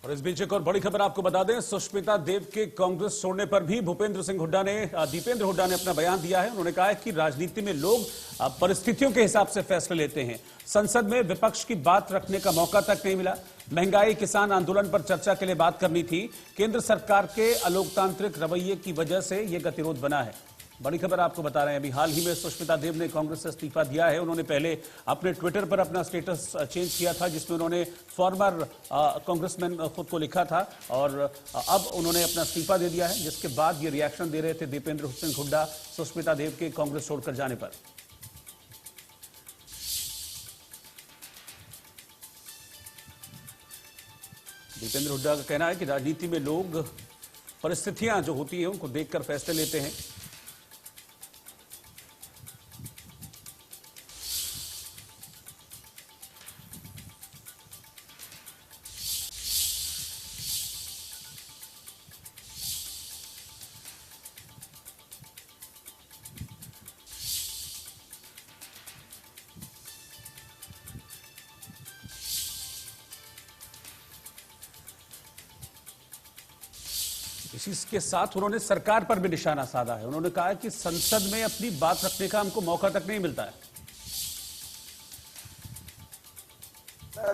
और इस बीच एक और बड़ी खबर आपको बता दें, सुष्मिता देव के कांग्रेस छोड़ने पर भी दीपेंद्र हुड्डा ने अपना बयान दिया है। उन्होंने कहा है कि राजनीति में लोग परिस्थितियों के हिसाब से फैसले लेते हैं। संसद में विपक्ष की बात रखने का मौका तक नहीं मिला। महंगाई किसान आंदोलन पर चर्चा के लिए बात करनी थी। केंद्र सरकार के अलोकतांत्रिक रवैये की वजह से यह गतिरोध बना है। बड़ी खबर आपको बता रहे हैं, अभी हाल ही में सुष्मिता देव ने कांग्रेस से इस्तीफा दिया है। उन्होंने पहले अपने ट्विटर पर अपना स्टेटस चेंज किया था, जिसमें उन्होंने फॉर्मर कांग्रेसमैन खुद को लिखा था, और अब उन्होंने अपना इस्तीफा दे दिया है, जिसके बाद ये रिएक्शन दे रहे थे दीपेंद्र हुड्डा सुष्मिता देव के कांग्रेस छोड़कर जाने पर। दीपेंद्र हुड्डा का कहना है कि राजनीति में लोग परिस्थितियां जो होती हैं उनको देखकर फैसले लेते हैं। इसी के साथ उन्होंने सरकार पर भी निशाना साधा है। उन्होंने कहा कि संसद में अपनी बात रखने का हमको मौका तक नहीं मिलता है।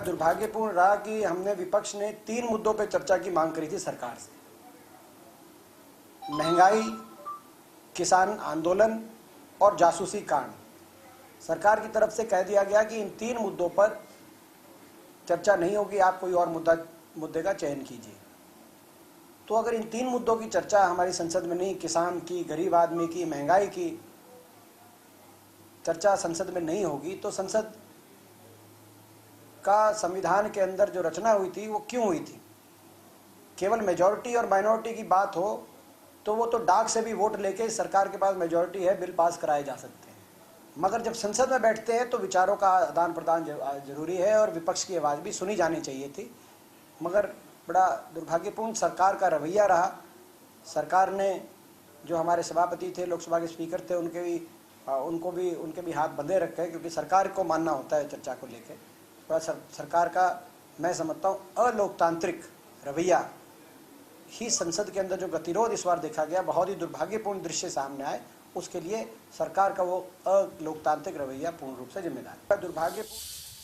दुर्भाग्यपूर्ण रहा कि हमने विपक्ष ने 3 मुद्दों पर चर्चा की मांग करी थी सरकार से। महंगाई, किसान आंदोलन और जासूसी कांड। सरकार की तरफ से कह दिया गया कि इन 3 मुद्दों पर चर्चा नहीं होगी, आप कोई और मुद्दे का चयन कीजिए। तो अगर इन 3 मुद्दों की चर्चा हमारी संसद में नहीं, किसान की, गरीब आदमी की, महंगाई की चर्चा संसद में नहीं होगी, तो संसद का संविधान के अंदर जो रचना हुई थी वो क्यों हुई थी? केवल मेजॉरिटी और माइनॉरिटी की बात हो तो वो तो डाक से भी वोट लेके सरकार के पास मेजॉरिटी है, बिल पास कराए जा सकते हैं। मगर जब संसद में बैठते हैं तो विचारों का आदान प्रदान जरूरी है और विपक्ष की आवाज़ भी सुनी जानी चाहिए थी। मगर बड़ा दुर्भाग्यपूर्ण सरकार का रवैया रहा। सरकार ने जो हमारे सभापति थे, लोकसभा के स्पीकर थे, उनके भी हाथ बंधे रखे, क्योंकि सरकार को मानना होता है चर्चा को लेकर। बड़ा सरकार का मैं समझता हूँ अलोकतांत्रिक रवैया ही संसद के अंदर जो गतिरोध इस बार देखा गया, बहुत ही दुर्भाग्यपूर्ण दृश्य सामने आए, उसके लिए सरकार का वो अलोकतांत्रिक रवैया पूर्ण रूप से जिम्मेदार है। दुर्भाग्यपूर्ण